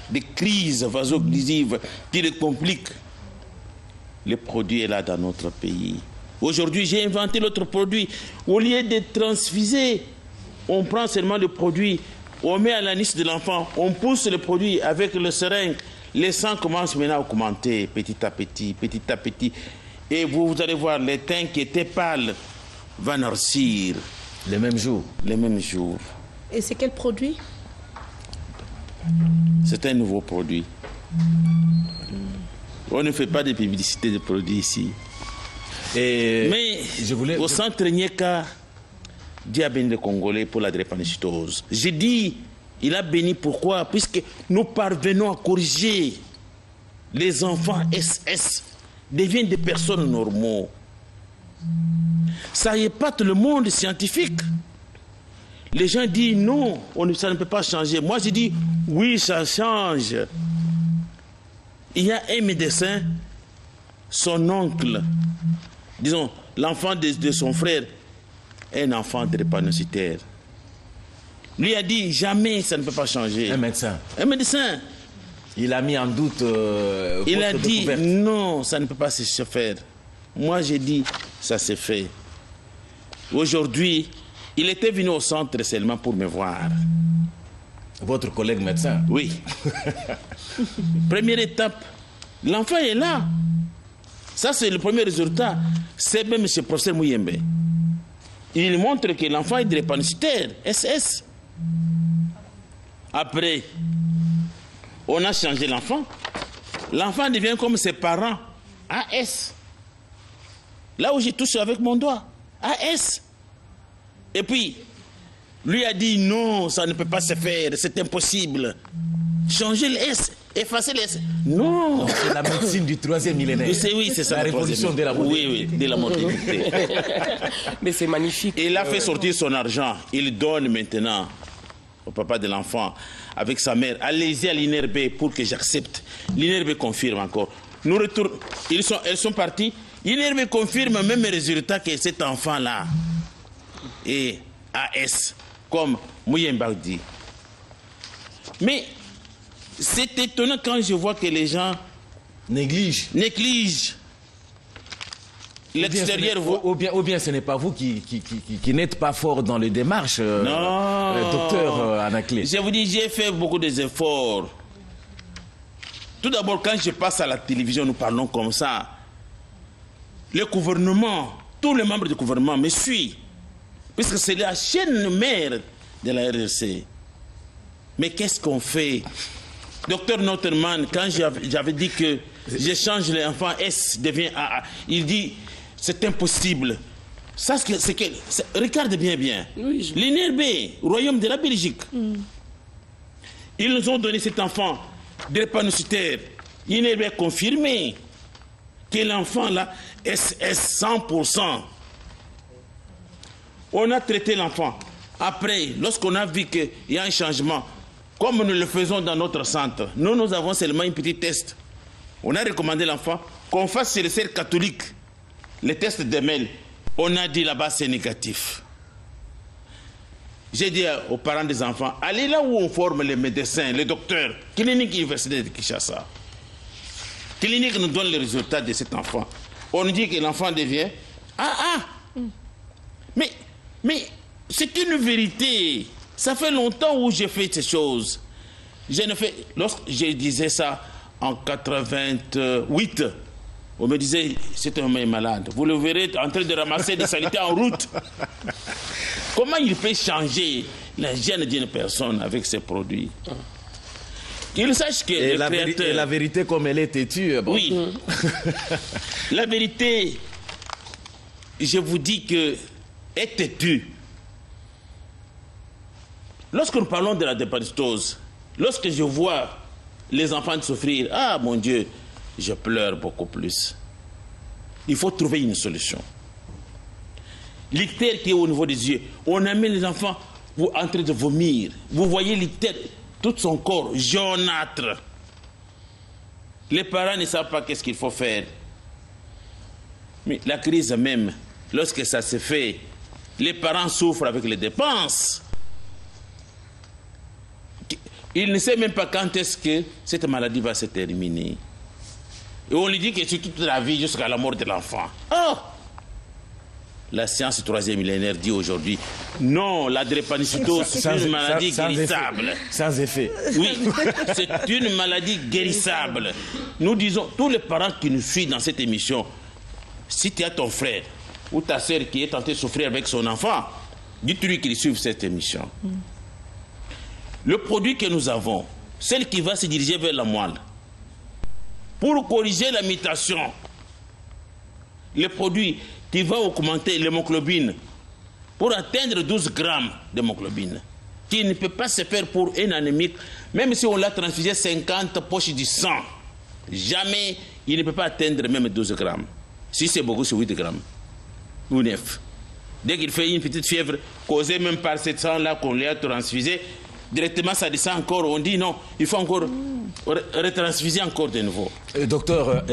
des crises vaso-occlusives qui le compliquent. Le produit est là dans notre pays. Aujourd'hui, j'ai inventé l'autre produit. Au lieu de transfuser, on prend seulement le produit, on met à la niche de l'enfant, on pousse le produit avec le seringue. Les sangs commencent maintenant à augmenter petit à petit, petit à petit. Et vous allez voir, les teints qui étaient pâles vont noircir. Les mêmes jours. Les mêmes jours. Et c'est quel produit? C'est un nouveau produit. On ne fait pas de publicité de produits ici. Mais au centre Nyeka, Dieu a béni les Congolais pour la drépanocytose. J'ai dit, il a béni pourquoi? Puisque nous parvenons à corriger les enfants SS, deviennent des personnes normaux. Ça épate le monde scientifique. Les gens disent non, ça ne peut pas changer. Moi, je dis oui, ça change. Il y a un médecin, son oncle, disons, l'enfant de son frère, un enfant drépanocytaire. Lui a dit jamais ça ne peut pas changer. Un médecin. Un médecin. Il a mis en doute. Il a dit non, ça ne peut pas se faire. Moi, j'ai dit ça s'est fait. Aujourd'hui, il était venu au centre seulement pour me voir. Votre collègue médecin? Oui. Première étape, l'enfant est là. Ça, c'est le premier résultat. C'est même chez le professeur Mouyembe. Il montre que l'enfant est drépanocytaire, SS. Après, on a changé l'enfant. L'enfant devient comme ses parents, AS. Là où j'ai touché avec mon doigt, AS. Et puis, lui a dit non, ça ne peut pas se faire, c'est impossible. Changer le S, effacer le S. Non. C'est la médecine du 3e millénaire. Oui, c'est ça. La révolution de la modernité. Oui, de la modernité. Mais c'est magnifique. Et il a fait sortir son argent. Il donne maintenant au papa de l'enfant avec sa mère. Allez-y à l'INRB pour que j'accepte. L'INRB confirme encore. Nous retournons. Elles sont parties. L'INRB confirme même les résultats que cet enfant-là est AS, comme Mouyemba dit. Mais c'est étonnant quand je vois que les gens négligent l'extérieur. Ou bien ce n'est pas vous qui n'êtes pas fort dans les démarches, docteur Anaclé. Je vous dis, j'ai fait beaucoup d'efforts. Tout d'abord, quand je passe à la télévision, nous parlons comme ça. Le gouvernement, tous les membres du gouvernement me suivent. Puisque c'est la chaîne mère de la RRC. Mais qu'est-ce qu'on fait? Docteur Notterman, quand j'avais dit que j'échange l'enfant S devient AA, il dit c'est impossible. Ça, regarde bien. Oui, l'INRB, Royaume de la Belgique, ils nous ont donné cet enfant drépanocytaire. L'INRB a confirmé que l'enfant là SS 100%. On a traité l'enfant. Après, lorsqu'on a vu qu'il y a un changement, comme nous le faisons dans notre centre, nous avons seulement un petit test. On a recommandé l'enfant qu'on fasse sur les sœurs catholiques les tests de mail. On a dit là-bas c'est négatif. J'ai dit aux parents des enfants, allez là où on forme les médecins, les docteurs, clinique université de Kinshasa. Clinique nous donne les résultats de cet enfant. On nous dit que l'enfant devient Mais c'est une vérité. Ça fait longtemps où j'ai fait ces choses. Lorsque je disais ça en 88, on me disait, cet homme est malade. Vous le verrez en train de ramasser des saletés en route. Comment il peut changer la gène d'une personne avec ces produits? Qu'il sache que et la vérité comme elle est têtue. Bon. Oui. La vérité, je vous dis que est têtue. Lorsque nous parlons de la drépanocytose, lorsque je vois les enfants souffrir, ah mon Dieu, je pleure beaucoup plus. Il faut trouver une solution. L'ictère qui est au niveau des yeux, on amène les enfants en train de vomir. Vous voyez l'ictère, tout son corps jaunâtre. Les parents ne savent pas qu'est-ce qu'il faut faire. Mais la crise même, lorsque ça se fait, les parents souffrent avec les dépenses. Il ne sait même pas quand est-ce que cette maladie va se terminer. Et on lui dit que c'est toute la vie jusqu'à la mort de l'enfant. Oh! La science troisième millénaire dit aujourd'hui, non, la drépanocytose, c'est une maladie guérissable. Sans effet. Oui, c'est une maladie guérissable. Nous disons, tous les parents qui nous suivent dans cette émission, si tu as ton frère ou ta soeur qui est tenté de souffrir avec son enfant, dites-lui qu'il suive cette émission. Le produit que nous avons, celle qui va se diriger vers la moelle, pour corriger la mutation, le produit qui va augmenter l'hémoglobine pour atteindre 12 grammes d'hémoglobine, qui ne peut pas se faire pour un anémique, même si on l'a transfusé 50 poches du sang. Jamais il ne peut pas atteindre même 12 grammes. Si c'est beaucoup, c'est 8 grammes ou 9. Dès qu'il fait une petite fièvre, causée même par ce sang-là qu'on lui a transfusé, directement ça descend encore. On dit non, il faut encore retransfuser encore de nouveau. Docteur,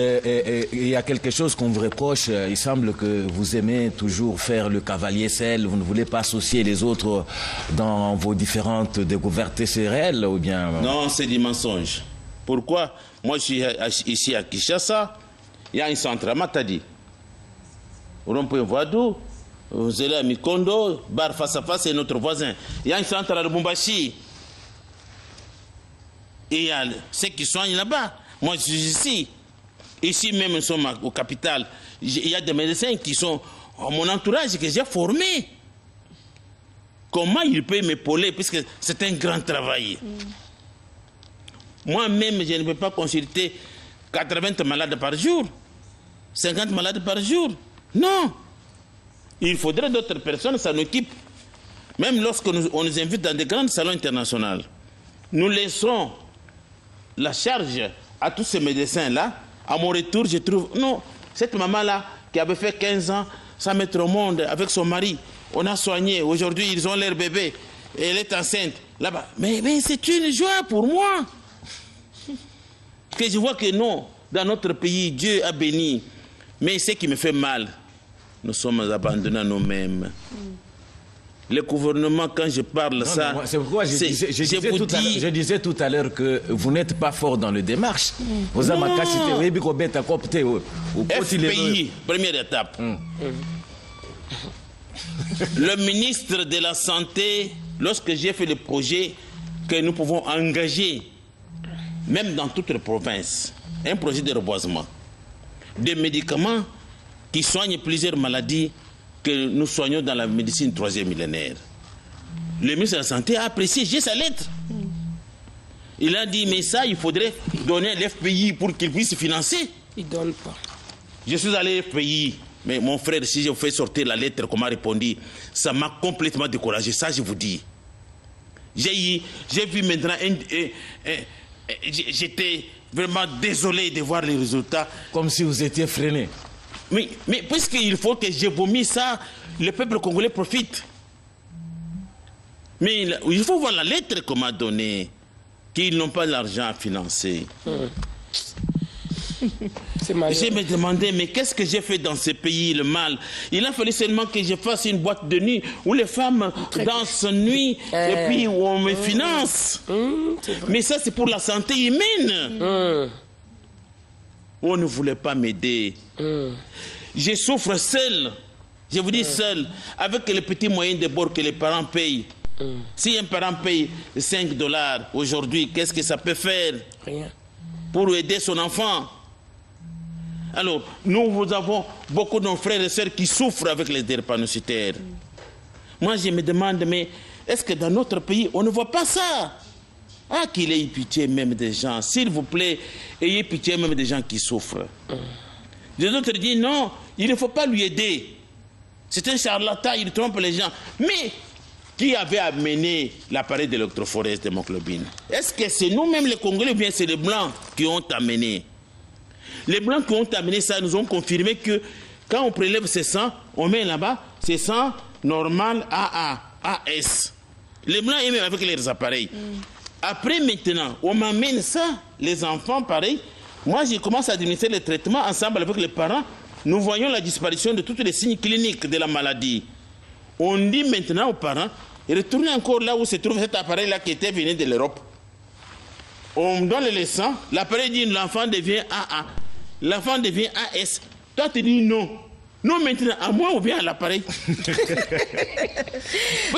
il y a quelque chose qu'on vous reproche. Il semble que vous aimez toujours faire le cavalier seul. Vous ne voulez pas associer les autres dans vos différentes découvertes. C'est réel ou bien... Non, c'est du mensonge. Pourquoi? Moi, je suis ici à Kinshasa. Il y a un centre à Matadi. Au rond-point Voadou, vous allez à Mikondo, bar face à face, c'est notre voisin. Il y a un centre à Lubumbashi. Et il y a ceux qui soignent là-bas. Moi, je suis ici. Ici même, nous sommes au capital. Il y a des médecins qui sont mon entourage, que j'ai formé. Comment ils peuvent m'épauler, puisque c'est un grand travail. Moi-même, je ne peux pas consulter 80 malades par jour, 50 malades par jour. Non. Il faudrait d'autres personnes s'en occupent. Même lorsque on nous invite dans des grands salons internationaux, nous laissons la charge à tous ces médecins-là. À mon retour, je trouve... Non, cette maman-là, qui avait fait 15 ans sans mettre au monde avec son mari, on a soigné. Aujourd'hui, ils ont leur bébé. Et elle est enceinte. Là-bas. Mais c'est une joie pour moi. Que je vois que non, dans notre pays, Dieu a béni. Mais ce qui me fait mal, nous sommes abandonnés à nous-mêmes. Le gouvernement, quand je parle ça... C'est pourquoi je disais tout à l'heure que vous n'êtes pas fort dans le démarche. Vous avez FPI, première étape. Le ministre de la Santé, lorsque j'ai fait le projet que nous pouvons engager, même dans toutes les provinces, un projet de reboisement, des médicaments qui soignent plusieurs maladies que nous soignons dans la médecine troisième millénaire. Le ministre de la Santé a apprécié, j'ai sa lettre. Il a dit, mais ça, il faudrait donner à l'FPI pour qu'il puisse financer. Il ne donne pas. Je suis allé à l'FPI, mais mon frère, si je vous fais sortir la lettre qu'on m'a répondu, ça m'a complètement découragé, ça je vous dis. J'ai vu maintenant, j'étais vraiment désolé de voir les résultats. Comme si vous étiez freiné. Mais puisqu'il faut que je vomisse ça, le peuple congolais profite. Mais il faut voir la lettre qu'on m'a donnée, qu'ils n'ont pas l'argent à financer. Je me demandais, mais qu'est-ce que j'ai fait dans ce pays, le mal? Il a fallu seulement que je fasse une boîte de nuit où les femmes dansent nuit et puis où on me finance. Mais ça, c'est pour la santé humaine. On ne voulait pas m'aider. Je souffre seul. Je vous dis seul, avec les petits moyens de bord que les parents payent. Si un parent paye $5 aujourd'hui, qu'est-ce que ça peut faire? Rien. Pour aider son enfant. Alors, nous avons beaucoup de nos frères et sœurs qui souffrent avec les drépanocytaires. Moi, je me demande, mais est-ce que dans notre pays, on ne voit pas ça? Ah, qu'il ait pitié même des gens. S'il vous plaît, ayez pitié même des gens qui souffrent. Les autres disent, non, il ne faut pas lui aider. C'est un charlatan, il trompe les gens. Mais qui avait amené l'appareil d'électrophorèse d'hémoglobine? Est-ce que c'est nous-mêmes les Congolais ou bien c'est les Blancs qui ont amené? Les Blancs qui ont amené ça nous ont confirmé que quand on prélève ces sangs, on met là-bas, c'est sang normal AA, AS. Les Blancs, et même avec leurs appareils. Après, maintenant, on m'amène ça, les enfants, pareil. Moi, je commence à administrer le traitement ensemble avec les parents. Nous voyons la disparition de tous les signes cliniques de la maladie. On dit maintenant aux parents, retournez encore là où se trouve cet appareil-là qui était venu de l'Europe. on donne le sang, l'appareil dit l'enfant devient AA, l'enfant devient AS. Toi, tu dis non. Non, maintenant, à moi ou bien à l'appareil. Parce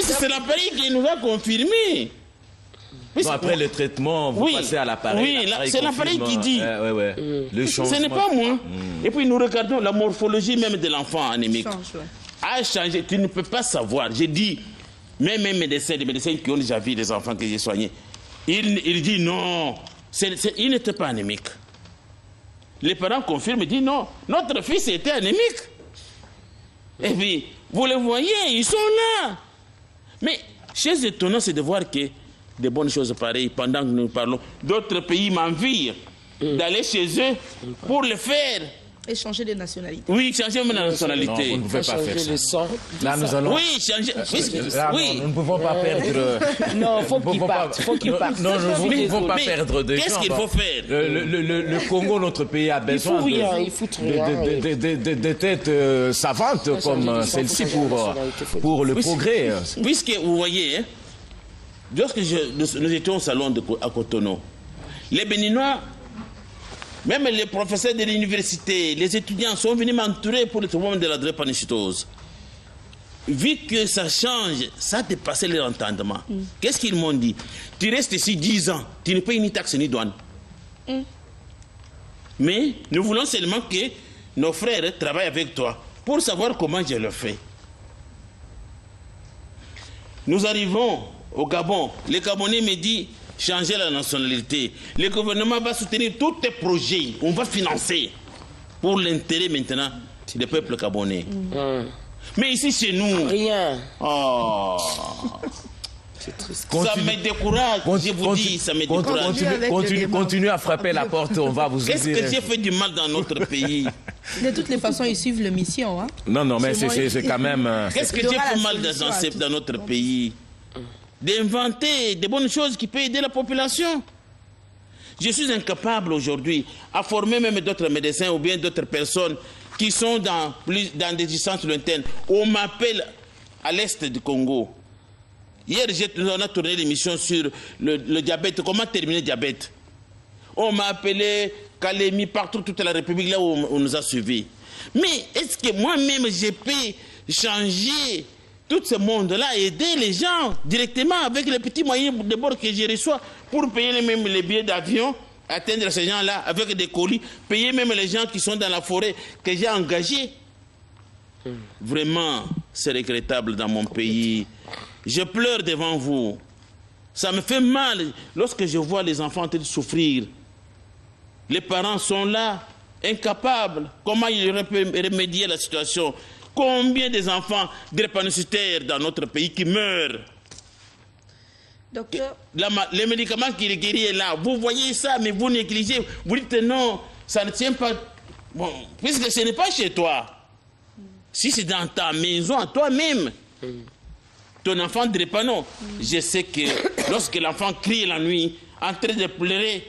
que c'est l'appareil qui nous a confirmé. Non, après le traitement, vous passez à l'appareil. Oui, c'est l'appareil qui dit. Le changement. Ce n'est pas moi. Et puis nous regardons la morphologie même de l'enfant anémique. A changé, tu ne peux pas savoir. J'ai dit, même les médecins qui ont déjà vu des enfants que j'ai soignés, il dit non, il n'était pas anémique. Les parents confirment, disent non, notre fils était anémique. Et puis, vous le voyez, ils sont là. Mais, très étonnant, c'est de voir que des bonnes choses pareilles, pendant que nous parlons, d'autres pays m'envient d'aller chez eux pour le faire. Et changer de nationalité. Oui, changer de nationalité. Non, vous ne pouvez pas faire ça. Là, nous allons... Oui, changer... Là, oui. Non, nous ne pouvons pas perdre... Non, faut qu'il parte. Faut qu'il parte. Non, nous ne pouvons pas perdre de gens. Qu'est-ce qu'il faut faire? Le Congo, notre pays, a besoin de têtes savantes comme celle-ci pour le progrès. Puisque, vous voyez, hein, lorsque nous étions au salon à Cotonou, les Béninois, même les professeurs de l'université, les étudiants sont venus m'entourer pour le traitement de la drépanocytose. Vu que ça change, ça a dépassé leur entendement. Qu'est-ce qu'ils m'ont dit? Tu restes ici 10 ans, tu ne payes ni taxe ni douane. Mais nous voulons seulement que nos frères travaillent avec toi pour savoir comment je le fais. Nous arrivons au Gabon. Le Gabonais me dit changer la nationalité. Le gouvernement va soutenir tous tes projets. On va financer pour l'intérêt maintenant des peuples gabonais. Mais ici chez nous... Rien. Oh. C'est triste. Ça me décourage, je vous dis, ça me décourage. Continuez à frapper la porte, on va vous aider. Qu'est-ce que j'ai fait du mal dans notre pays? De toutes les façons, ils suivent le mission. Hein? Non, mais c'est quand même... Qu'est-ce que j'ai fait mal dans notre pays? D'inventer des bonnes choses qui peuvent aider la population. Je suis incapable aujourd'hui à former même d'autres médecins ou bien d'autres personnes qui sont dans des distances lointaines. On m'appelle à l'est du Congo. Hier, on a tourné l'émission sur le diabète, comment terminer le diabète. On m'a appelé Kalemi, partout, toute la République, là où on nous a suivis. Mais est-ce que moi-même, je peux changer tout ce monde-là, aider les gens directement avec les petits moyens de bord que je reçois pour payer même les billets d'avion, atteindre ces gens-là avec des colis, payer même les gens qui sont dans la forêt que j'ai engagés. Vraiment, c'est regrettable dans mon pays. Je pleure devant vous. Ça me fait mal lorsque je vois les enfants en train de souffrir. Les parents sont là, incapables. Comment ils peuvent remédier à la situation? Combien des enfants drépanocytaires dans notre pays qui meurent? Docteur, les médicaments qui les guérissent là, vous voyez ça, mais vous négligez. Vous dites non, ça ne tient pas. Bon, puisque ce n'est pas chez toi. Si c'est dans ta maison, à toi-même, ton enfant drépano, je sais que lorsque l'enfant crie la nuit, en train de pleurer,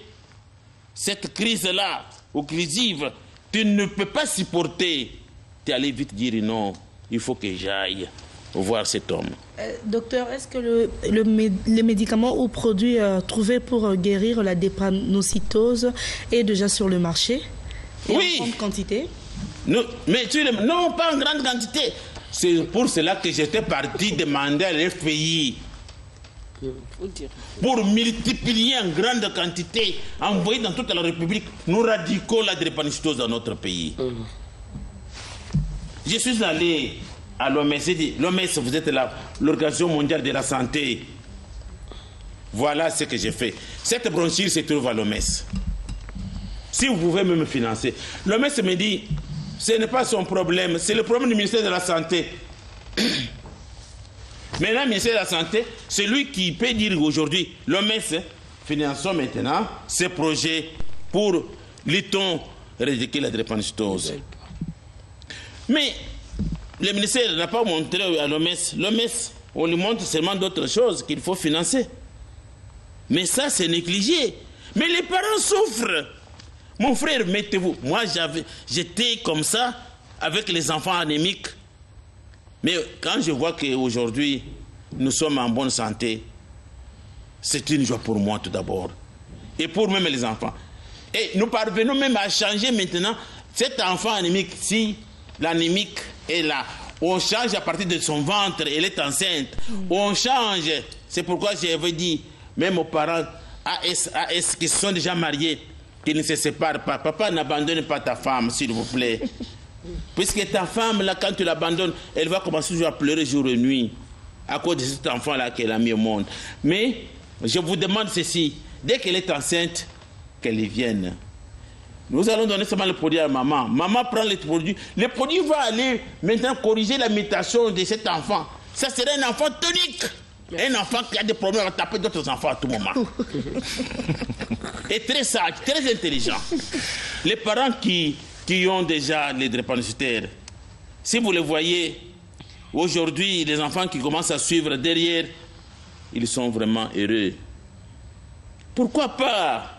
cette crise-là, ou crisive, tu ne peux pas supporter. Tu allais vite dire non, il faut que j'aille voir cet homme. Docteur, est-ce que les médicaments ou produits trouvés pour guérir la drépanocytose est déjà sur le marché? Et oui. En grande quantité? Non, mais non, pas en grande quantité. C'est pour cela que j'étais parti demander à l'FPI pour multiplier en grande quantité, envoyer dans toute la République, nous radiquons la drépanocytose dans notre pays. Je suis allé à l'OMS, j'ai dit, l'OMS, vous êtes là, l'Organisation mondiale de la santé. Voilà ce que j'ai fait. Cette brochure se trouve à l'OMS. Si vous pouvez me financer. L'OMS me dit, ce n'est pas son problème, c'est le problème du ministère de la Santé. Maintenant, le ministère de la Santé, c'est lui qui peut dire aujourd'hui, l'OMS, finançons maintenant ces projets pour lutter, éradiquer la drépanocytose. Mais le ministère n'a pas montré à l'OMS. L'OMS, on lui montre seulement d'autres choses qu'il faut financer. Mais ça, c'est négligé. Mais les parents souffrent. Mon frère, mettez-vous. Moi, j'étais comme ça avec les enfants anémiques. Mais quand je vois qu'aujourd'hui, nous sommes en bonne santé, c'est une joie pour moi tout d'abord. et pour même les enfants. Et nous parvenons même à changer maintenant cet enfant anémique, si l'anémique est là. On change à partir de son ventre, elle est enceinte. On change. C'est pourquoi je veux dire, même aux parents AS qui sont déjà mariés, qui ne se séparent pas. Papa, n'abandonne pas ta femme, s'il vous plaît. Puisque ta femme, là, quand tu l'abandonnes, elle va commencer toujours à pleurer jour et nuit à cause de cet enfant-là qu'elle a mis au monde. Mais je vous demande ceci, dès qu'elle est enceinte, qu'elle y vienne. Nous allons donner seulement le produit à maman. Maman prend le produit. Le produit va aller maintenant corriger la mutation de cet enfant. Ça serait un enfant tonique. Un enfant qui a des problèmes à taper d'autres enfants à tout moment. Et très sage, très intelligent. Les parents qui ont déjà les drépanocytaires, si vous les voyez, aujourd'hui, les enfants qui commencent à suivre derrière, ils sont vraiment heureux. Pourquoi pas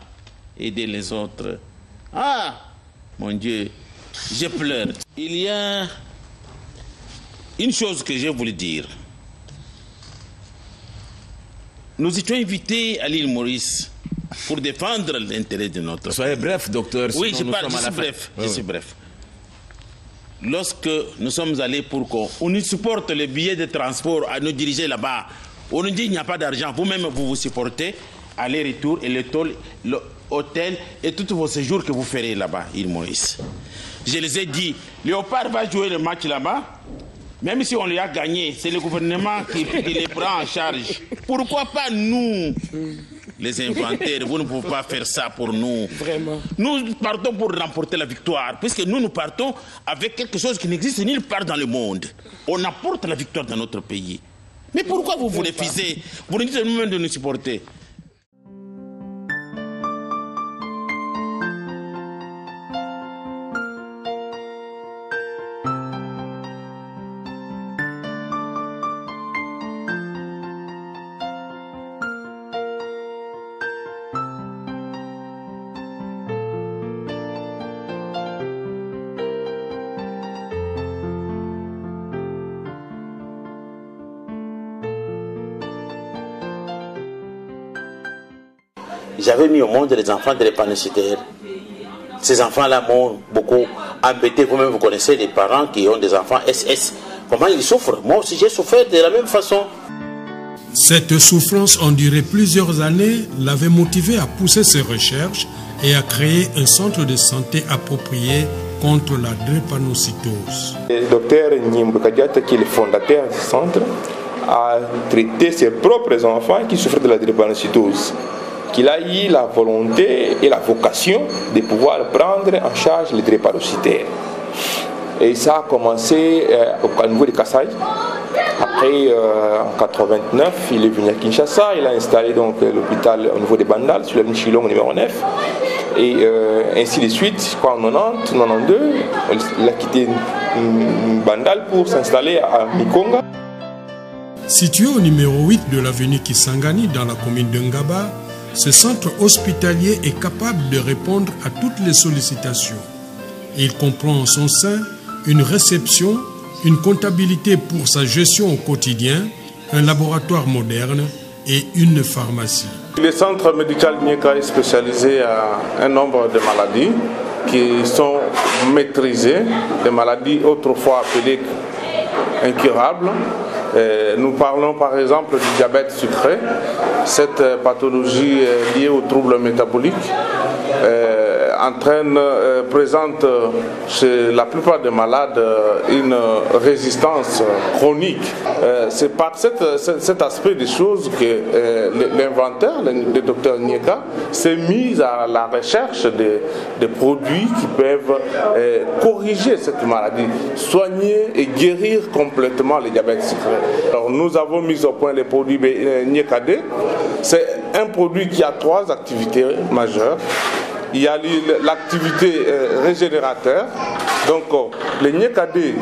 aider les autres? Ah, mon Dieu, je pleure. Il y a une chose que je voulais dire. Nous étions invités à l'île Maurice pour défendre l'intérêt de notre pays. Soyez bref, docteur. Oui, je suis bref. Je suis bref. Lorsque nous sommes allés pour qu'on nous supporte le billet de transport à nous diriger là-bas, on nous dit qu'il n'y a pas d'argent. Vous-même, vous vous supportez aller-retour et l'hôtel et tous vos séjours que vous ferez là-bas, île Maurice. Je les ai dit, Léopard va jouer le match là-bas. Même si on les a gagnés, c'est le gouvernement qui les prend en charge. Pourquoi pas nous, les inventaires? Vous ne pouvez pas faire ça pour nous. Vraiment. Nous partons pour remporter la victoire, puisque nous partons avec quelque chose qui n'existe nulle part dans le monde. On apporte la victoire dans notre pays. Mais pourquoi vous vous refusez? Vous nous dites nous-mêmes de nous supporter. J'avais mis au monde les enfants de drépanocytaires. Ces enfants-là m'ont beaucoup embêté. Vous-même, vous connaissez les parents qui ont des enfants SS. Comment ils souffrent? Moi aussi, j'ai souffert de la même façon. Cette souffrance, on dirait plusieurs années, l'avait motivé à pousser ses recherches et à créer un centre de santé approprié contre la drépanocytose. Le docteur Nyimbo Kadiata, qui est le fondateur du centre, a traité ses propres enfants qui souffrent de la drépanocytose. Qu'il a eu la volonté et la vocation de pouvoir prendre en charge les drépanocytaires. Et ça a commencé au niveau de Kassai. Après, en 89, il est venu à Kinshasa. Il a installé donc l'hôpital au niveau de Bandal, sur la ligne Chilong numéro 9. Et ainsi de suite, en 90, 92, il a quitté Bandal pour s'installer à Mikonga. Situé au numéro 8 de l'avenue Kisangani, dans la commune de Ngaba, ce centre hospitalier est capable de répondre à toutes les sollicitations. Il comprend en son sein une réception, une comptabilité pour sa gestion au quotidien, un laboratoire moderne et une pharmacie. Le centre médical Nyeka est spécialisé à un nombre de maladies qui sont maîtrisées, des maladies autrefois appelées incurables. Nous parlons par exemple du diabète sucré. Cette pathologie liée aux troubles métaboliques présente chez la plupart des malades une résistance chronique. C'est par cet aspect des choses que l'inventeur, le docteur Nyeka, s'est mis à la recherche de produits qui peuvent corriger cette maladie, soigner et guérir complètement le diabète sucré. Alors, nous avons mis au point les produits Nyeka D. C'est un produit qui a 3 activités majeures. Il y a l'activité régénérateur. Donc, le Nyeka D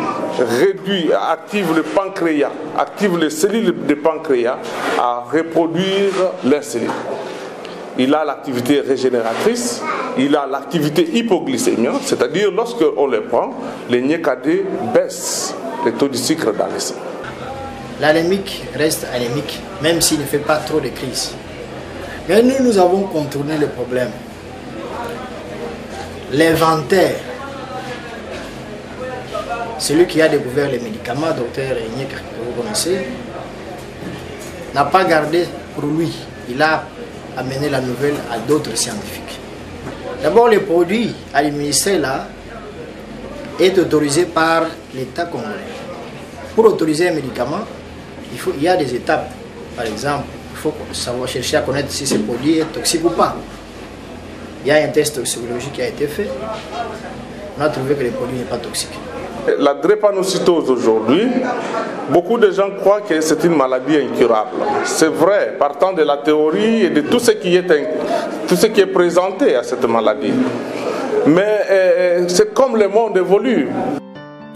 active le pancréas, active les cellules du pancréas à reproduire l'insuline. Il a l'activité régénératrice, il a l'activité hypoglycémique, c'est-à-dire lorsqu'on le prend, le Nyeka D baisse le taux de sucre dans le sang. L'anémique reste anémique, même s'il ne fait pas trop de crises. Mais nous avons contourné le problème. L'inventaire, celui qui a découvert les médicaments, docteur Enyeka, que vous connaissez, n'a pas gardé pour lui. Il a amené la nouvelle à d'autres scientifiques. D'abord, le produit administré là est autorisé par l'État congolais. Pour autoriser un médicament, il y a des étapes. Par exemple, il faut savoir chercher à connaître si ce produit est toxique ou pas. Il y a un test toxicologique qui a été fait. On a trouvé que le produit n'est pas toxique. La drépanocytose aujourd'hui, beaucoup de gens croient que c'est une maladie incurable. C'est vrai, partant de la théorie et de tout ce qui est présenté à cette maladie. Mais c'est comme le monde évolue.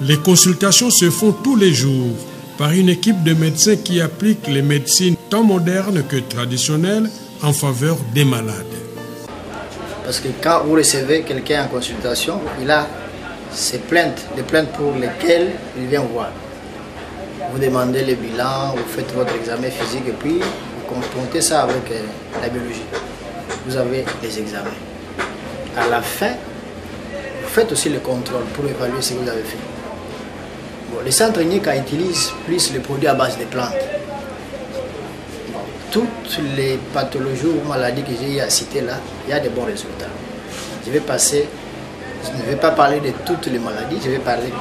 Les consultations se font tous les jours par une équipe de médecins qui appliquent les médecines tant modernes que traditionnelles en faveur des malades. Parce que quand vous recevez quelqu'un en consultation, il a ses plaintes, des plaintes pour lesquelles il vient voir. Vous demandez le bilan, vous faites votre examen physique et puis vous confrontez ça avec la biologie. Vous avez les examens. À la fin, vous faites aussi le contrôle pour évaluer ce que vous avez fait. Bon, les centres Enyeka utilisent plus les produits à base de plantes. Bon, toutes les pathologies ou maladies que j'ai citées là, il y a de bons résultats. Je ne vais pas parler de toutes les maladies, je vais parler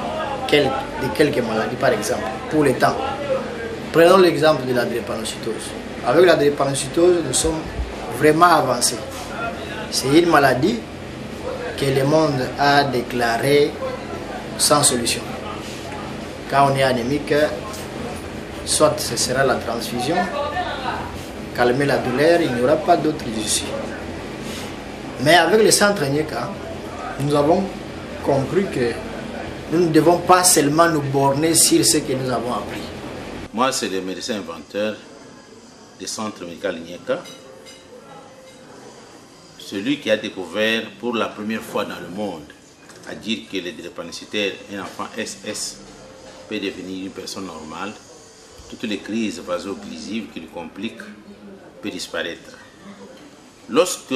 de quelques maladies par exemple, pour le temps. Prenons l'exemple de la drépanocytose. Avec la drépanocytose, nous sommes vraiment avancés. C'est une maladie que le monde a déclarée sans solution. Quand on est anémique, soit ce sera la transfusion, calmer la douleur, il n'y aura pas d'autre issue. Mais avec le centre Enyeka, nous avons compris que nous ne devons pas seulement nous borner sur ce que nous avons appris. Moi, c'est le médecin inventeur du centre médical Enyeka, celui qui a découvert pour la première fois dans le monde à dire que le drépanocytaire, un enfant SS, peut devenir une personne normale. Toutes les crises vaso-occlusives qui lui compliquent peuvent disparaître. Lorsque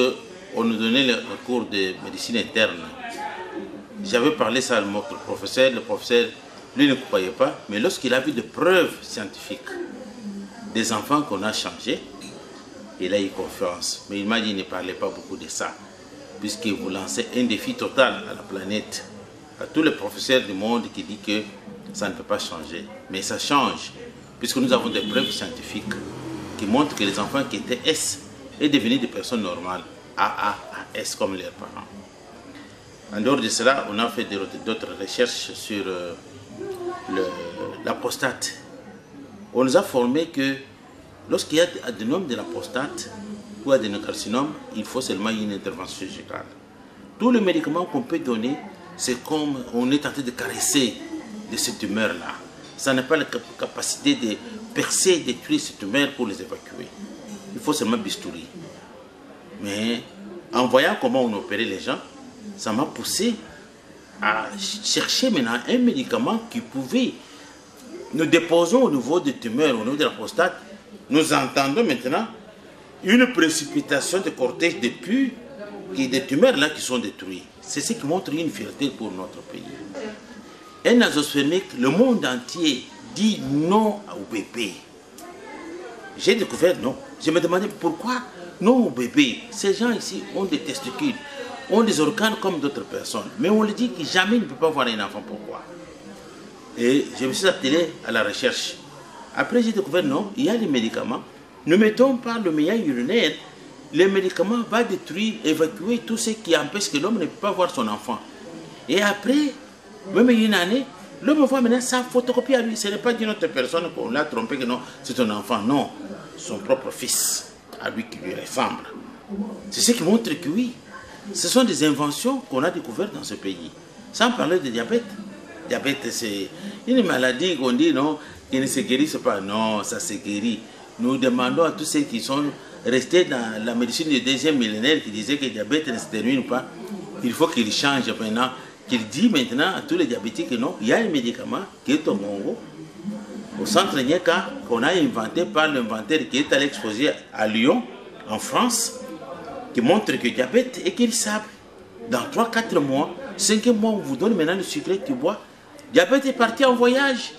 on nous donnait le cours de médecine interne, j'avais parlé ça à notre professeur. Le professeur, lui, ne croyait pas, mais lorsqu'il a vu des preuves scientifiques des enfants qu'on a changés, il a eu confiance. Mais il m'a dit qu'il ne parlait pas beaucoup de ça, puisqu'il vous lancez un défi total à la planète, à tous les professeurs du monde qui disent que ça ne peut pas changer. Mais ça change, puisque nous avons des preuves scientifiques qui montrent que les enfants qui étaient S sont devenus des personnes normales, AA, S comme leurs parents. En dehors de cela, on a fait d'autres recherches sur la prostate. On nous a formé que lorsqu'il y a adénome de la prostate ou adénocarcinome, il faut seulement une intervention chirurgicale. Tous les médicaments qu'on peut donner, c'est comme on est en train de caresser de ces tumeurs-là. Ça n'a pas la capacité de percer et détruire ces tumeurs pour les évacuer. Il faut seulement bistouri. Mais en voyant comment on opérait les gens, ça m'a poussé à chercher maintenant un médicament qui pouvait. Nous déposons au niveau des tumeurs, au niveau de la prostate, nous entendons maintenant une précipitation de cortège de pus et des tumeurs là qui sont détruites. C'est ce qui montre une fierté pour notre pays. Un azospermique, le monde entier dit non au bébé. J'ai découvert non. Je me demandais pourquoi non au bébé. Ces gens ici ont des testicules, ont des organes comme d'autres personnes. Mais on leur dit que jamais il ne peut pas avoir un enfant. Pourquoi? Et je me suis attelé à la recherche. Après, j'ai découvert non, il y a des médicaments. Ne mettons pas le maillage urinaire. Le médicament va détruire, évacuer tout ce qui empêche que l'homme ne peut pas voir son enfant. Et après, même une année, l'homme voit maintenant sa photocopie à lui. Ce n'est pas d'une autre personne qu'on l'a trompé que non, c'est un enfant. Non, son propre fils, à lui qui lui ressemble. C'est ce qui montre que oui, ce sont des inventions qu'on a découvertes dans ce pays. Sans parler de diabète. Diabète, c'est une maladie qu'on dit non, qui ne se guérisse pas. Non, ça se guérit. Nous demandons à tous ceux qui sont restés dans la médecine du deuxième millénaire qui disaient que le diabète ne se termine pas. Il faut qu'il change maintenant. Qu'il dit maintenant à tous les diabétiques que non, il y a un médicament qui est au Congo, au centre Enyeka, qu'on a inventé par l'inventeur qui est allé exposer à Lyon, en France qui montrent que le diabète est guérissable. Dans 3-4 mois, 5 mois, on vous donne maintenant le sucré que tu bois. Le diabète est parti en voyage.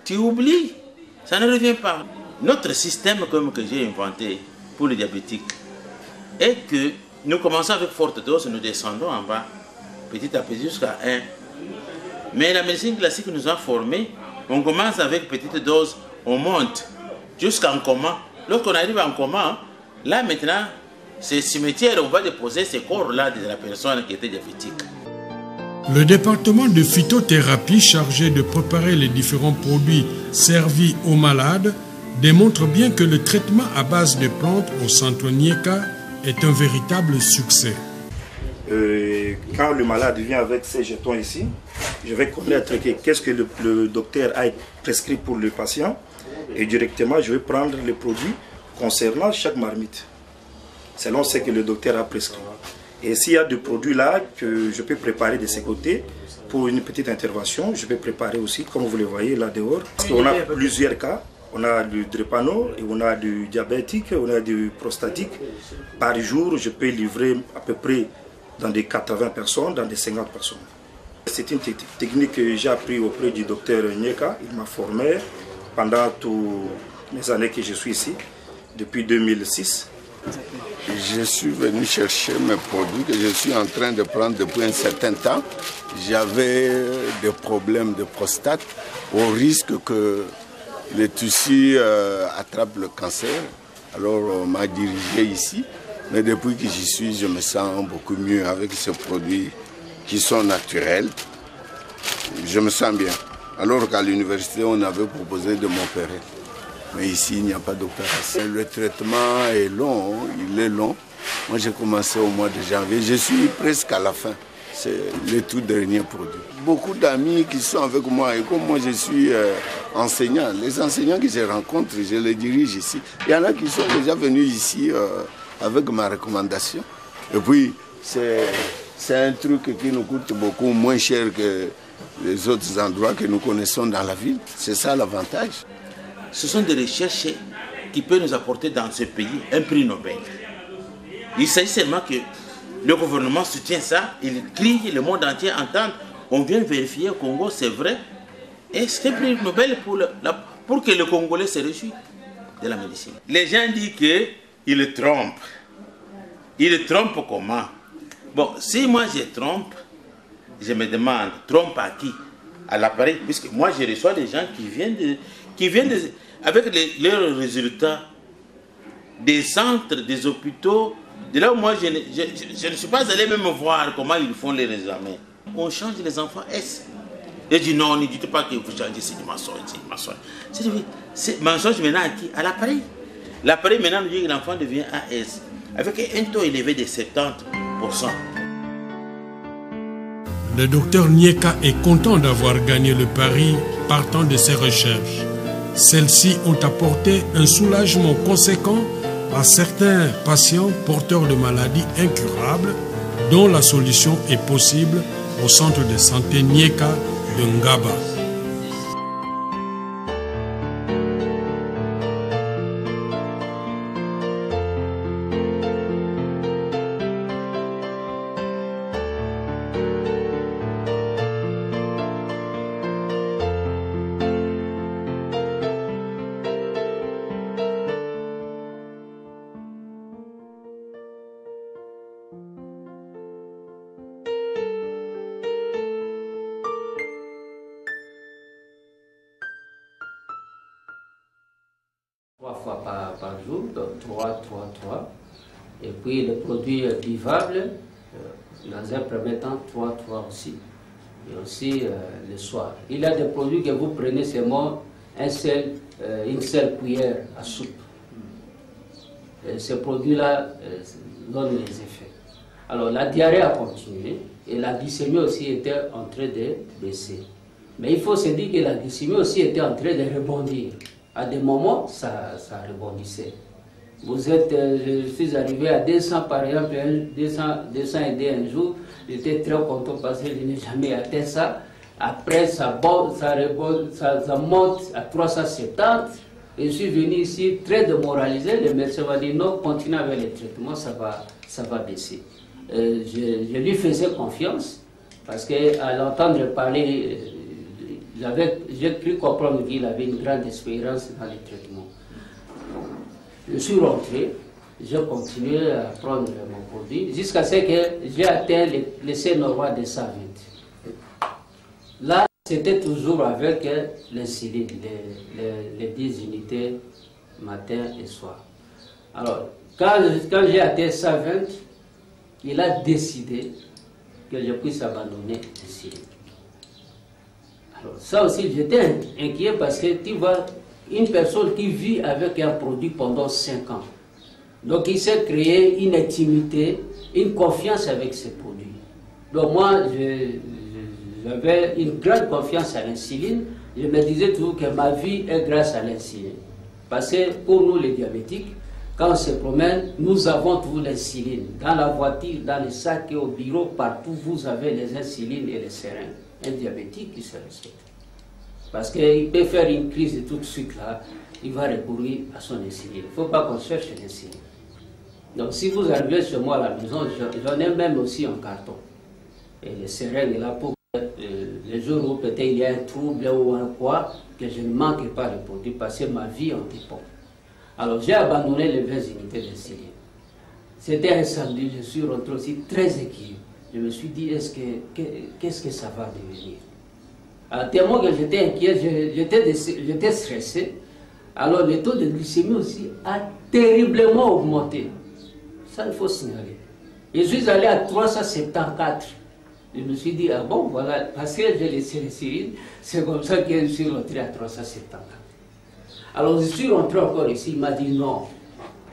Tu oublies. Ça ne revient pas. Notre système comme que j'ai inventé pour les diabétiques est que nous commençons avec forte dose, nous descendons en bas, petit à petit jusqu'à 1. Mais la médecine classique nous a formés. On commence avec petite dose, on monte jusqu'en coma. Lorsqu'on arrive en coma, là maintenant, c'est cimetière, on va déposer ces corps-là de la personne qui était diabétique. Le département de phytothérapie chargé de préparer les différents produits servis aux malades démontre bien que le traitement à base de plantes au centre Nyeka est un véritable succès. Quand le malade vient avec ces jetons ici, je vais connaître qu'est-ce que le docteur a prescrit pour le patient et directement je vais prendre les produits concernant chaque marmite, selon ce que le docteur a prescrit. Et s'il y a des produits là que je peux préparer de ces côtés pour une petite intervention, je peux préparer aussi, comme vous le voyez là dehors. Parce qu'on a plusieurs cas. On a du drépano, et on a du diabétique, on a du prostatique. Par jour, je peux livrer à peu près dans des 80 personnes, dans des 50 personnes. C'est une technique que j'ai appris auprès du docteur Nyeka. Il m'a formé pendant toutes les années que je suis ici, depuis 2006. Je suis venu chercher mes produits que je suis en train de prendre depuis un certain temps. J'avais des problèmes de prostate au risque que le tissu attrape le cancer. Alors on m'a dirigé ici. Mais depuis que j'y suis, je me sens beaucoup mieux avec ces produits qui sont naturels. Je me sens bien. Alors qu'à l'université, on avait proposé de m'opérer. Mais ici, il n'y a pas d'opération. Le traitement est long, il est long. Moi, j'ai commencé au mois de janvier. Je suis presque à la fin. C'est le tout dernier produit. Beaucoup d'amis qui sont avec moi, et comme moi, je suis enseignant. Les enseignants que je rencontre, je les dirige ici. Il y en a qui sont déjà venus ici avec ma recommandation. Et puis, c'est un truc qui nous coûte beaucoup moins cher que les autres endroits que nous connaissons dans la ville. C'est ça l'avantage. Ce sont des recherches qui peuvent nous apporter dans ce pays un prix Nobel. Il s'agit seulement que le gouvernement soutient ça, il crie, le monde entier entend. On vient vérifier au Congo, c'est vrai. Et c'est un prix Nobel pour que le Congolais se réjouisse de la médecine. Les gens disent qu'ils trompent. Ils trompent comment? Bon, si moi je trompe, je me demande, trompe à qui? À l'appareil, puisque moi je reçois des gens qui viennent avec leurs résultats des centres, des hôpitaux. De là où moi je ne suis pas allé même voir comment ils font les examens. On change les enfants S. Et dit non, ne dites pas que vous changez, c'est du mensonge, c'est du mensonge. C'est mensonge maintenant à qui? À l'appareil. L'appareil maintenant nous dit que l'enfant devient AS, avec un taux élevé de 70%. Le docteur Nyeka est content d'avoir gagné le pari partant de ses recherches. Celles-ci ont apporté un soulagement conséquent à certains patients porteurs de maladies incurables dont la solution est possible au centre de santé Nyeka de Ngaba. Fois par jour, donc 3. Et puis le produit buvable, dans un premier temps, 3 aussi. Et aussi le soir. Il y a des produits que vous prenez seulement une seule cuillère à soupe. Et ces produits-là donnent les effets. Alors la diarrhée a continué et la glycémie aussi était en train de baisser. Mais il faut se dire que la glycémie aussi était en train de rebondir. À des moments, ça rebondissait. Je suis arrivé à 200 par exemple, 200 aidés un jour. J'étais très content parce que je n'ai jamais atteint ça. Après, ça monte à 370. Et je suis venu ici très démoralisé. Le médecin m'a dit non, continue avec les traitements, ça va baisser. Je lui faisais confiance parce qu'à l'entendre parler, j'ai cru comprendre qu'il avait une grande expérience dans les traitements. Je suis rentré, j'ai continué à prendre mon produit jusqu'à ce que j'ai atteint le seuil normal de 120. Là, c'était toujours avec l'insuline, les 10 unités matin et soir. Alors, quand j'ai atteint 120, il a décidé que je puisse abandonner l'insuline. Alors, ça aussi, j'étais inquiet parce que tu vois, une personne qui vit avec un produit pendant 5 ans, donc il s'est créé une intimité, une confiance avec ce produit. Donc moi, j'avais une grande confiance à l'insuline. Je me disais toujours que ma vie est grâce à l'insuline. Parce que pour nous les diabétiques, quand on se promène, nous avons toujours l'insuline. Dans la voiture, dans les sacs et au bureau, partout, vous avez les insulines et les seringues. Un diabétique qui se respecte. Parce qu'il peut faire une crise et tout de suite là, il va recourir à son insuline. Il ne faut pas qu'on cherche l'insuline. Donc si vous arrivez chez moi à la maison, j'en ai même aussi en carton. Et les seringues là pour les jours où peut-être il y a un trouble ou un quoi, que je ne manque pas de produit parce que ma vie en dépend. Alors j'ai abandonné les 20 unités d'insuline. C'était un samedi, je suis rentré aussi très inquiet. Je me suis dit, qu'est-ce que ça va devenir? À tellement que j'étais inquiet, j'étais stressé. Alors le taux de glycémie aussi a terriblement augmenté. Ça, il faut signaler. Je suis allé à 374. Je me suis dit, ah bon, voilà, parce que j'ai laissé l'insuline, c'est comme ça que je suis rentré à 374. Alors je suis rentré encore ici, il m'a dit non.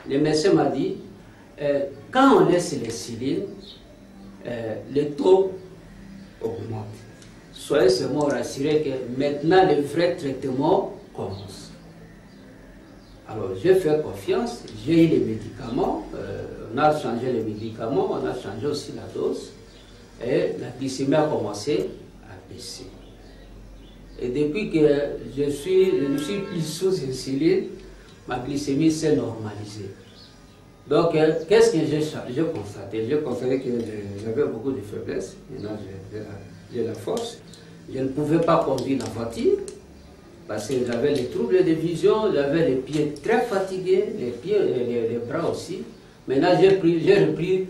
Le médecin m'a dit, quand on laisse l'insuline, le taux augmente. Soyez seulement rassurés que maintenant le vrai traitement commence. Alors j'ai fait confiance, j'ai eu les médicaments, on a changé les médicaments, on a changé aussi la dose, et la glycémie a commencé à baisser. Et depuis que je ne suis plus sous insuline, ma glycémie s'est normalisée. Donc, qu'est-ce que j'ai constaté? J'ai constaté que j'avais beaucoup de faiblesse. Maintenant, j'ai la force. Je ne pouvais pas conduire la voiture parce que j'avais les troubles de vision, j'avais les pieds très fatigués, les pieds et les bras aussi. Maintenant, j'ai repris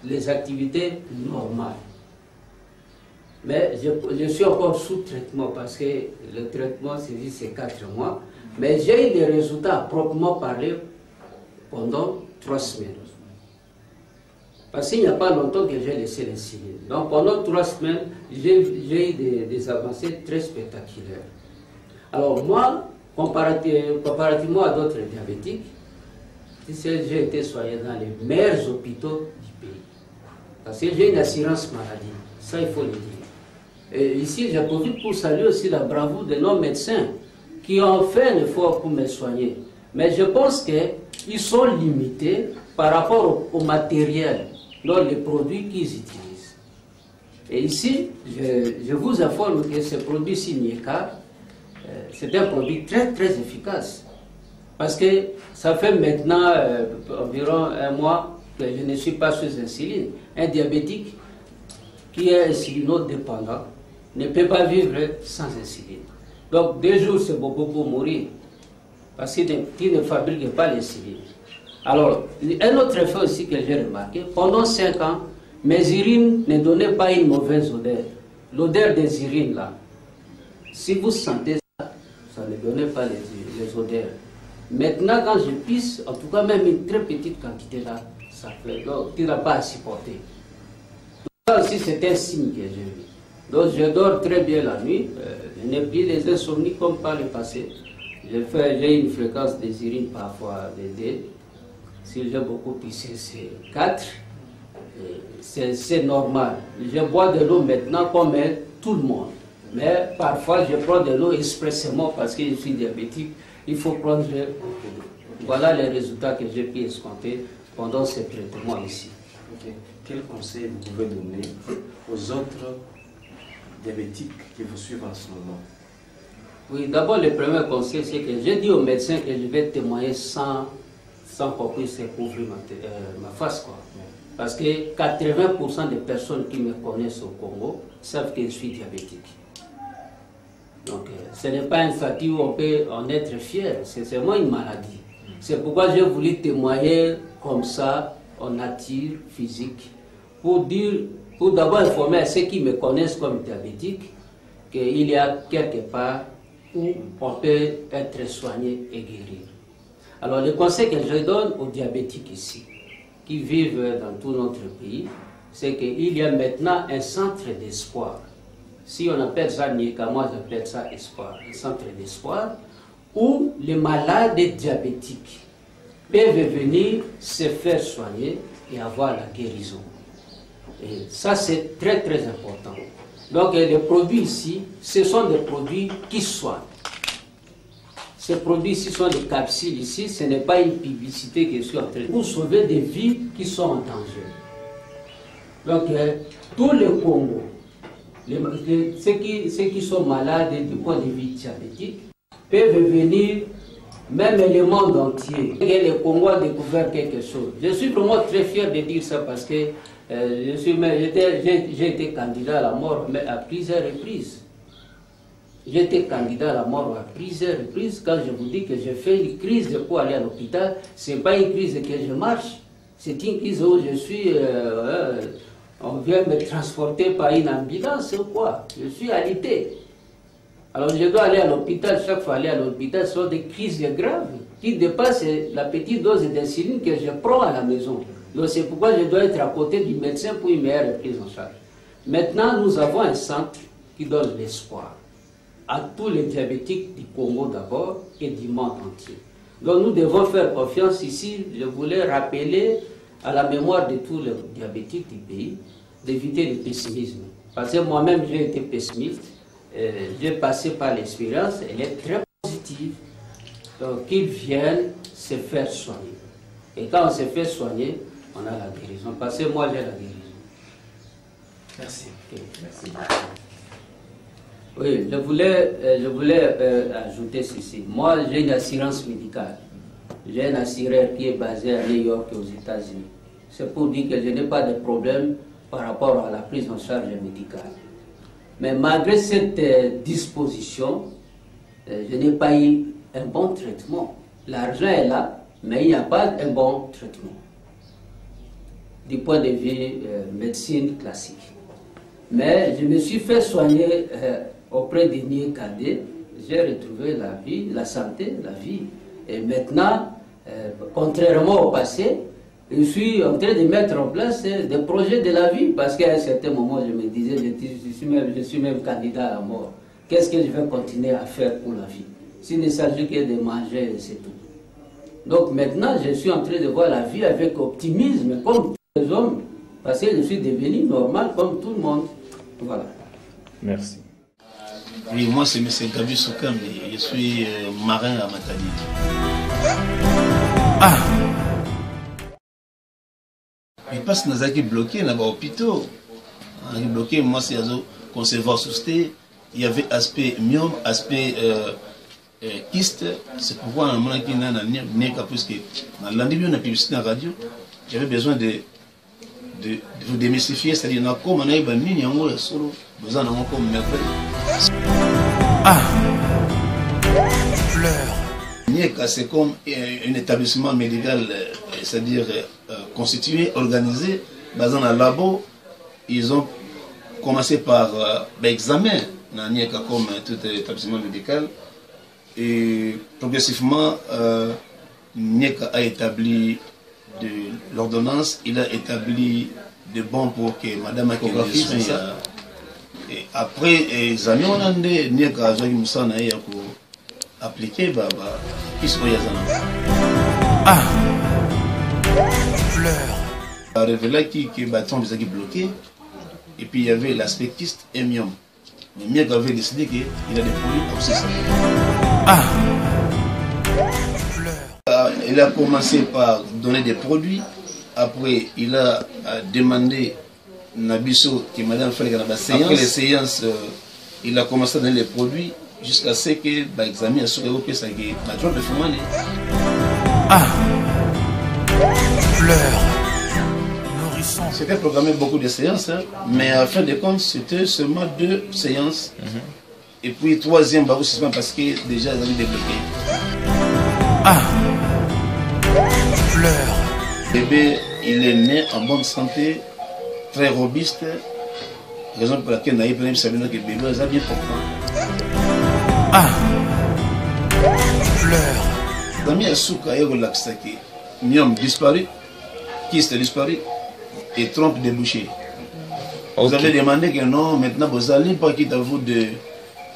les activités normales. Mais je suis encore sous traitement parce que le traitement, c'est 4 mois. Mais j'ai eu des résultats à proprement parler pendant 3 semaines. Parce qu'il n'y a pas longtemps que j'ai laissé l'insuline. Donc pendant 3 semaines, j'ai eu des avancées très spectaculaires. Alors moi, comparativement à d'autres diabétiques, j'ai été soigné dans les meilleurs hôpitaux du pays. Parce que j'ai une assurance maladie. Ça, il faut le dire. Et ici, j'ai profité pour saluer aussi la bravoure de nos médecins qui ont fait un effort pour me soigner. Mais je pense qu'ils sont limités par rapport au matériel, donc les produits qu'ils utilisent. Et ici, je vous informe que ce produit Signicar, c'est un produit très très efficace. Parce que ça fait maintenant environ 1 mois que je ne suis pas sous insuline. Un diabétique qui est insulinodépendant ne peut pas vivre sans insuline. Donc 2 jours, c'est beaucoup pour mourir. Parce qu'il ne fabrique pas l'insuline. Alors, un autre effet aussi que j'ai remarqué, pendant 5 ans, mes urines ne donnaient pas une mauvaise odeur. L'odeur des urines, là, si vous sentez ça, ça ne donnait pas les odeurs. Maintenant, quand je pisse, en tout cas même une très petite quantité là, ça fait. Donc, tu n'as pas à supporter. Ça aussi, c'est un signe que j'ai vu. Donc, je dors très bien la nuit. Je n'ai plus les insomnies comme par le passé. J'ai une fréquence des urines parfois de 2. Si j'ai beaucoup pissé, c'est 4. C'est normal. Je bois de l'eau maintenant comme tout le monde. Mais parfois, je prends de l'eau expressément parce que je suis diabétique. Il faut prendre. Voilà les résultats que j'ai pu escompter pendant ce traitement ici. Okay. Quel conseil vous pouvez donner aux autres diabétiques qui vous suivent en ce moment? Oui, d'abord le premier conseil, c'est que j'ai dit aux médecins que je vais témoigner sans qu'on puisse couvrir ma face, quoi. Parce que 80% des personnes qui me connaissent au Congo savent que je suis diabétique. Donc ce n'est pas un statut où on peut en être fier, c'est seulement une maladie. C'est pourquoi j'ai voulu témoigner comme ça, en nature physique, pour d'abord informer à ceux qui me connaissent comme diabétique qu'il y a quelque part où on peut être soigné et guéri. Alors le conseil que je donne aux diabétiques ici, qui vivent dans tout notre pays, c'est qu'il y a maintenant un centre d'espoir. Si on appelle ça Nieka, moi j'appelle ça espoir, un centre d'espoir où les malades diabétiques peuvent venir se faire soigner et avoir la guérison. Et ça c'est très très important. Donc les produits ici, ce sont des produits qui soignent. Ces produits ici sont des capsules ici, ce n'est pas une publicité que je suis en train de pour sauver des vies qui sont en danger. Donc tous les Congo, ceux qui sont malades du point de vue diabétique, peuvent venir, même le monde entier. Et le Congo a découvert quelque chose. Je suis vraiment très fier de dire ça parce que j'ai été candidat à la mort mais à plusieurs reprises. J'ai été candidat à la mort à plusieurs reprises. Quand je vous dis que j'ai fait une crise pour aller à l'hôpital, ce n'est pas une crise que je marche, c'est une crise où je suis... on vient me transporter par une ambulance ou quoi. Je suis alité. Alors je dois aller à l'hôpital, chaque fois aller à l'hôpital, ce sont des crises graves qui dépassent la petite dose d'insuline que je prends à la maison. Donc c'est pourquoi je dois être à côté du médecin pour une meilleure prise en charge. Maintenant, nous avons un centre qui donne l'espoir à tous les diabétiques du Congo d'abord et du monde entier. Donc nous devons faire confiance ici. Je voulais rappeler à la mémoire de tous les diabétiques du pays d'éviter le pessimisme. Parce que moi-même j'ai été pessimiste, j'ai passé par l'expérience, elle est très positive. Donc qu'ils viennent se faire soigner. Et quand on se fait soigner, on a la guérison. Parce que moi j'ai la guérison. Merci. Okay. Merci. Oui, je voulais ajouter ceci. Moi, j'ai une assurance médicale. J'ai un assureur qui est basé à New York et aux États-Unis. C'est pour dire que je n'ai pas de problème par rapport à la prise en charge médicale. Mais malgré cette disposition, je n'ai pas eu un bon traitement. L'argent est là, mais il n'y a pas un bon traitement. Du point de vue médecine classique. Mais je me suis fait soigner auprès de Niekade, j'ai retrouvé la vie, la santé, la vie. Et maintenant, contrairement au passé, je suis en train de mettre en place des projets de la vie, parce qu'à un certain moment, je me disais, je suis même candidat à la mort. Qu'est-ce que je vais continuer à faire pour la vie? S'il ne s'agit que de manger, c'est tout. Donc maintenant, je suis en train de voir la vie avec optimisme, comme tous les hommes, parce que je suis devenu normal comme tout le monde. Voilà. Merci. Oui, moi c'est M. Gabi Soukam, je suis marin à Matadi. Ah! Il passe dans les bloqués, dans les hôpitaux. Bloqué, moi c'est concevoir susté. Il y avait aspect myome, aspect kyste. C'est pourquoi on a dit dans l'andibio, la publicité dans la radio, j'avais besoin de vous démystifier, c'est-à-dire qu'on a comme on a eu un mini en solo, vous en avez comme merveille. Ah! Fleur. C'est comme un établissement médical, c'est-à-dire constitué, organisé, basé dans un labo. Ils ont commencé par l'examen dans Nieka comme tout établissement médical. Et progressivement, Nieka a établi de l'ordonnance, il a établi de bons pour que Madame échographie soit ça. Et après les années, on a dit Nieka a appliqué, qu'est-ce qu'il y a ça? Ah! Fleur. Il a révélé que le bâton était bloqué, et puis il y avait l'aspect kyste et myome. Mais Nieka avait décidé qu'il a des produits comme ça. Ah! Il a commencé par donner des produits. Après, il a demandé Nabiso que Madame Falek dans la séance. Après les séances, il a commencé à donner les produits. jusqu'à ce que l'examen soit européen, ça qui est naturel de fumane. Ah, fleur, nourrisson. C'était programmé beaucoup de séances, hein, mais à fin de compte, c'était seulement 2 séances. Et puis, 3e, parce que déjà, ils avaient développé. Ah, fleur. Le bébé, il est né en bonne santé, très robuste. Raison pour laquelle Naïb Naïb savait que le bébé est bien portant. Ah, fleur. Dami Asuka et Relaxaki, Niom disparu, Kiste disparu et trompe débouché. Vous avez demandé que non, maintenant vous allez pas quitter à vous de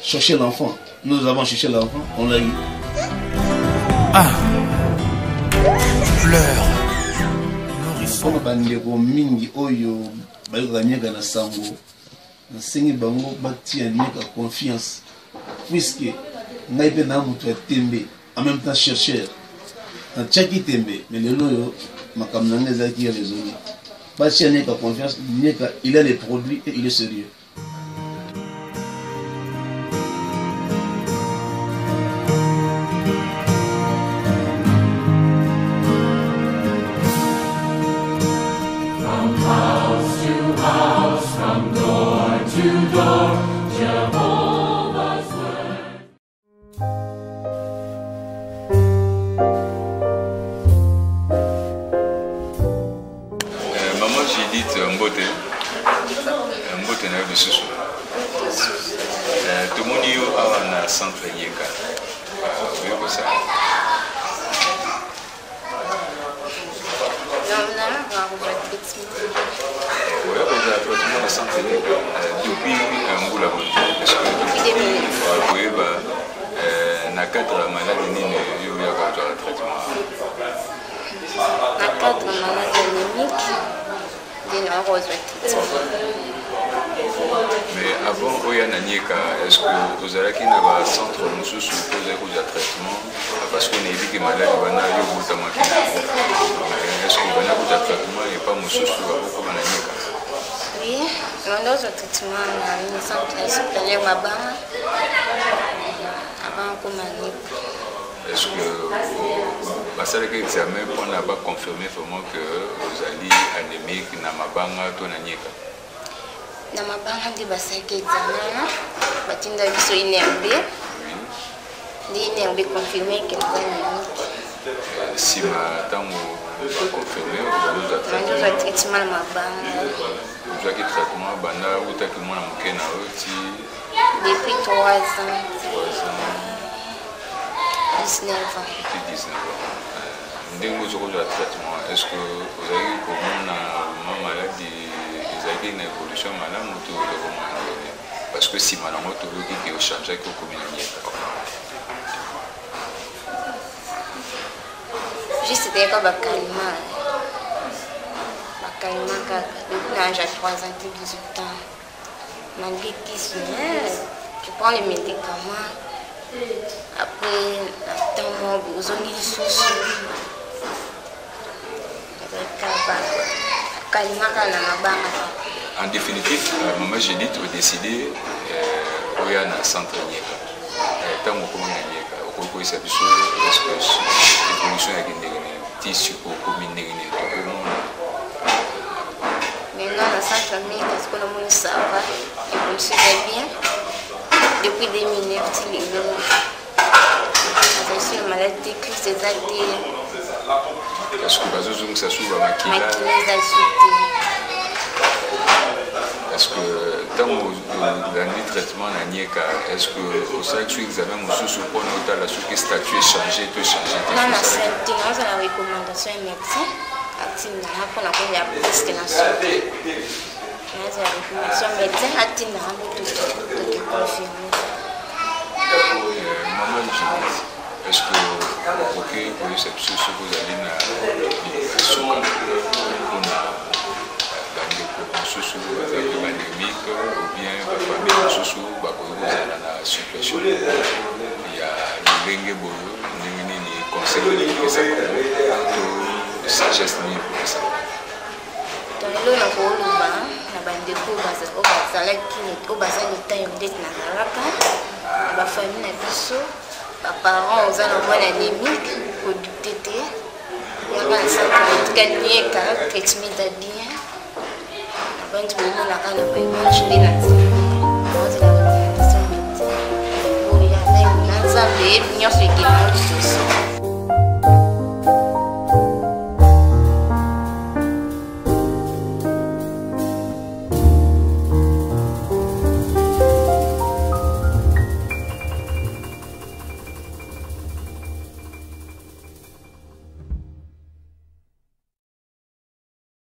chercher l'enfant. Nous avons cherché l'enfant, on l'a eu. Ah, fleur. Nourrisson. Bandeko mingi oyo bayoka nyeka na sango. Nasengi bango batia nyeka confiance. Puisque naipe na mutu tembe, en même temps chercheur. Na tchaki tembe, mais le loyo makamnanga zaki raisonné. Batia nyeka confiance, nyeka il a les produits et il est sérieux. Mais avant Oyananieka, est-ce que vous avez un centre de traitement parce qu'on a dit que malade est-ce que vous avez un traitement et pas monsieur comme Nanieka? Oui, on a un traitement dans le centre hospitalier Mabanga avant comme Nanieka. Est-ce que parce que l'examen pour n'a pas confirmé vraiment que vous allez anémique na Mabanga to Nanieka? Na Mabanga ndi basaki examen batinda biso INRB. L'INRB confirmé que nous avons si madame confirmé vous avez traitement na Mabanga. Vous avez traitement bana ou traitement na mukena oti depuis 3 ans. 19 ans. Depuis 19 ans. Traitement, est-ce que vous avez comme une maladie, vous avez une évolution madame ou tout le monde? Parce que si madame tout le monde qui change avec le communauté. Juste des cas calmement. Calmement depuis l'âge de 3 ans, 18 ans. Malgré qui je prends les médicaments. Après, attends-moi, vous avez des soucis. En définitive, maman Génite a décidé qu'il y a un centre Nieka. Tant que vous avez est-ce que l'évolution est une tissu pour combiner maintenant, le centre Nieka, est-ce que le monde savait l'évolution est bien? Depuis 2009, c'est une maladie qui s'est arrêtée. Est-ce que ça s'ouvre à maquillage? Est-ce que dans le traitement à Nieka, est-ce que vous savez que l'examen vous suppose que la statut est changé, tout changer? Non, c'est la recommandation du médecin. C'est la recommandation médecin à maman est-ce que vous avez cette chose que vous allez dans ou bien la situation il y a des conseils de sagesse pour ça. Tolo na koluba na bandeko bazalaki au bazali tayo ndeti na kalaka la famille na biso ba parents aux enfants anémiques producté té ya ba ça médical bien car traitement de bien ban tu me la kana ba imagine na ça be bien ce qui nous